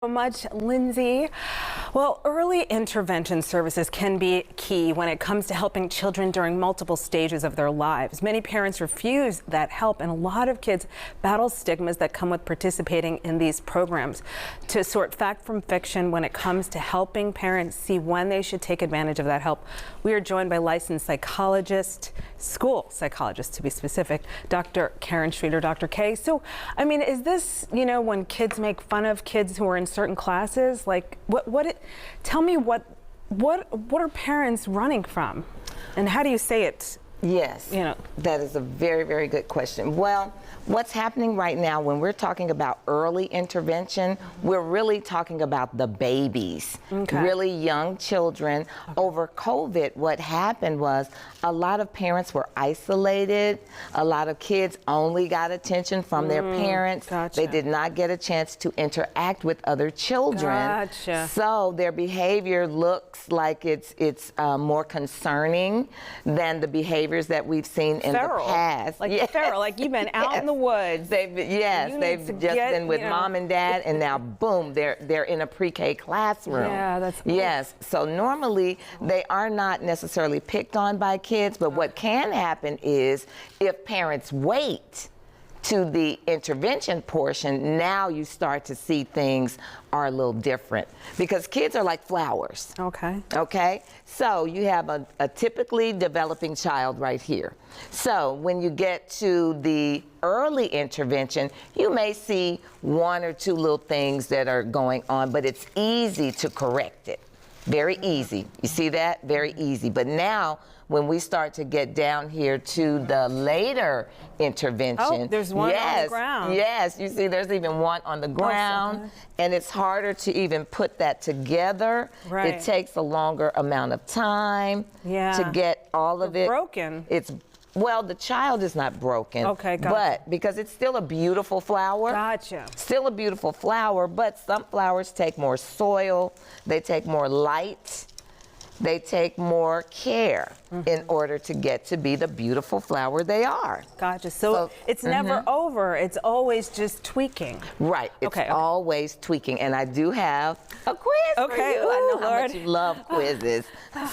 So much, Lindsay. Well, early intervention services can be key when it comes to helping children during multiple stages of their lives. Many parents refuse that help, and a lot of kids battle stigmas that come with participating in these programs. To sort fact from fiction when it comes to helping parents see when they should take advantage of that help, we are joined by licensed psychologist, school psychologist to be specific, Dr. Karen Streeter. Dr. K. So, I mean, is this, when kids make fun of kids who are in certain classes, like tell me what are parents running from, and how do you say it? Yes, that is a very, very good question. Well, what's happening right now when we're talking about early intervention, we're really talking about the babies, really young children. Over COVID, what happened was a lot of parents were isolated. A lot of kids only got attention from their parents. They did not get a chance to interact with other children. So their behavior looks like it's more concerning than the behavior that we've seen in the past. Like feral, like you've been out in the woods. They've just been with mom and dad, and now boom, they're in a pre-K classroom. Yeah, that's yes. So normally they are not necessarily picked on by kids, but what can happen is if parents wait to the intervention portion, now you start to see things are a little different, because kids are like flowers. Okay, so you have a typically developing child right here. So when you get to the early intervention, you may see one or two little things that are going on, but it's easy to correct it. Very easy. You see that? Very easy. But now, when we start to get down here to the later intervention. Oh, there's one on the ground. Yes, you see there's even one on the ground, and it's harder to even put that together. It takes a longer amount of time to get all of it. Broken. Well, the child is not broken, but because it's still a beautiful flower. Still a beautiful flower, but some flowers take more soil, they take more light, they take more care in order to get to be the beautiful flower they are. So it's never over, it's always just tweaking. Right, it's always tweaking, and I do have a quiz for you. Ooh, I know how much you love quizzes.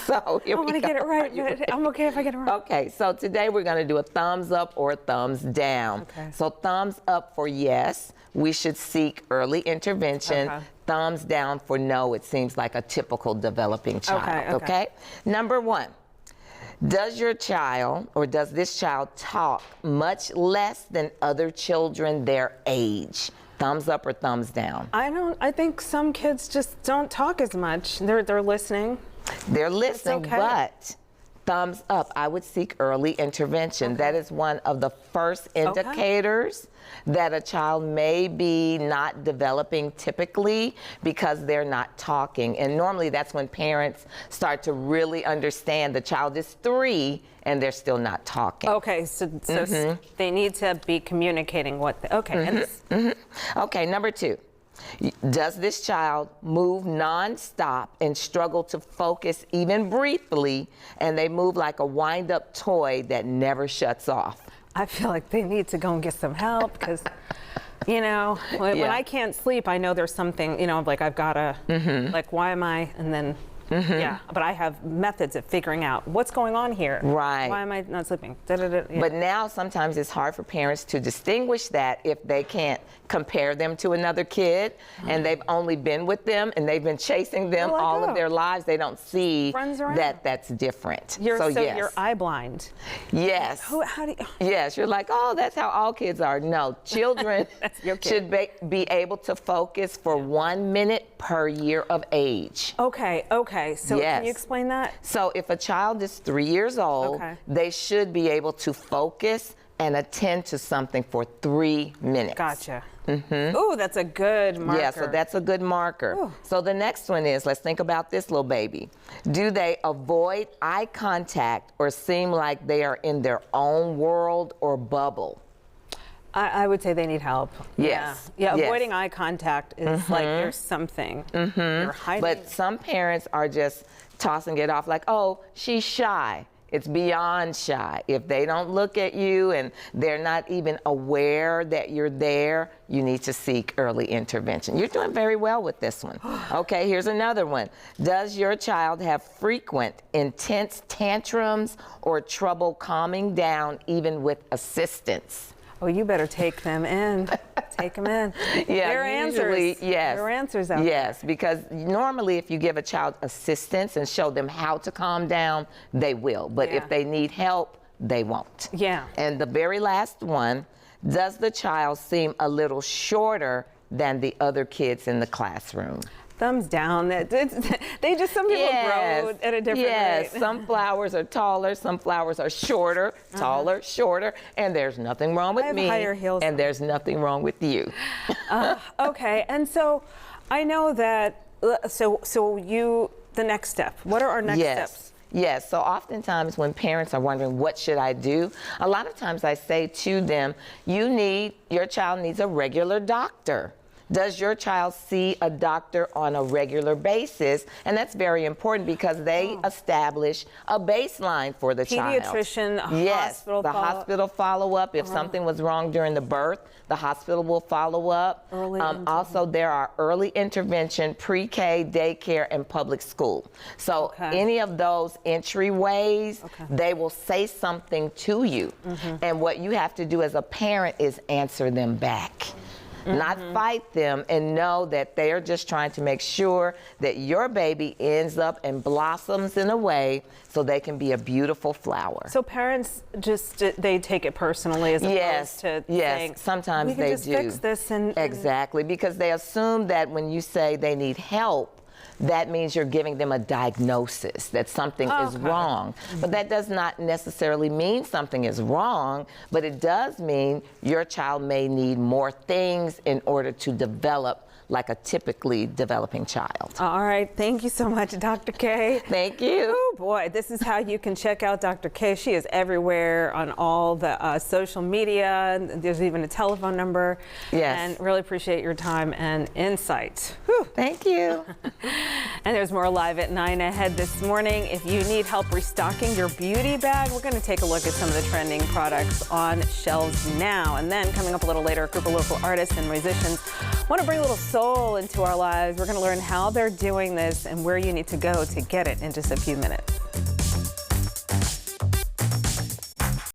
So here we go. I'm gonna get it right, but I'm okay if I get it wrong. Okay, so today we're gonna do a thumbs up or a thumbs down. So thumbs up for yes, we should seek early intervention. Thumbs down for no, it seems like a typical developing child. Okay? Number one, does your child, or does this child talk much less than other children their age? Thumbs up or thumbs down? I think some kids just don't talk as much. They're listening. They're listening, but thumbs up. I would seek early intervention. That is one of the first indicators that a child may be not developing typically because they're not talking. And normally that's when parents start to really understand the child is 3 and they're still not talking. So they need to be communicating what Okay, number 2. Does this child move nonstop and struggle to focus even briefly, and they move like a wind-up toy that never shuts off? I feel like they need to go and get some help, because, when I can't sleep, I know there's something, like I've got to, like, why am I, and then, but I have methods of figuring out what's going on here. Why am I not sleeping? But now sometimes it's hard for parents to distinguish that if they can't compare them to another kid, and they've only been with them and they've been chasing them all of their lives. They don't see that that's different. You're eye blind. Yes. How do you? Yes, you're like, oh, that's how all kids are. No, children should be able to focus for 1 minute per year of age. So can you explain that? So if a child is 3 years old, they should be able to focus and attend to something for 3 minutes. Ooh, that's a good marker. Yeah, so that's a good marker. Ooh. So the next one is, let's think about this little baby. Do they avoid eye contact or seem like they are in their own world or bubble? I would say they need help. Yes. Avoiding eye contact is like there's something. You're hiding. But some parents are just tossing it off like, oh, she's shy. It's beyond shy. If they don't look at you and they're not even aware that you're there, you need to seek early intervention. You're doing very well with this one. Okay, here's another one. Does your child have frequent, intense tantrums or trouble calming down even with assistance? Oh, you better take them in. Take them in. Yeah, There are usually, answers. yes. There are answers out there. Yes, because normally if you give a child assistance and show them how to calm down, they will. But Yeah. if they need help, they won't. Yeah. And the very last one, does the child seem a little shorter than the other kids in the classroom? Thumbs down. Some people grow at a different yes. rate. Some flowers are taller, some flowers are shorter, taller, shorter, and there's nothing wrong with have me. higher heels and on. there's nothing wrong with you. Okay, and so I know that. The next step. What are our next steps? Yes, so oftentimes when parents are wondering what should I do, a lot of times I say to them, your child needs a regular doctor. Does your child see a doctor on a regular basis? And that's very important because they establish a baseline for the child. Pediatrician, Yes, hospital the hospital follow-up. If something was wrong during the birth, the hospital will follow up. Also, there are early intervention, pre-K, daycare, and public school. So any of those entryways, they will say something to you. And what you have to do as a parent is answer them back. Not fight them, and know that they are just trying to make sure that your baby ends up and blossoms in a way so they can be a beautiful flower. So parents they take it personally as opposed to saying, sometimes we can they just do. fix this and Exactly, because they assume that when you say they need help, that means you're giving them a diagnosis that something is wrong. But that does not necessarily mean something is wrong, but it does mean your child may need more things in order to develop like a typically developing child. All right, thank you so much, Dr. K. Thank you. Oh boy, this is how you can check out Dr. K. She is everywhere on all the social media. There's even a telephone number. Yes. And really appreciate your time and insight. Whew. Thank you. And there's more Live at 9 ahead this morning. If you need help restocking your beauty bag, we're going to take a look at some of the trending products on shelves now. And then coming up a little later, a group of local artists and musicians want to bring a little soul into our lives. We're going to learn how they're doing this and where you need to go to get it in just a few minutes.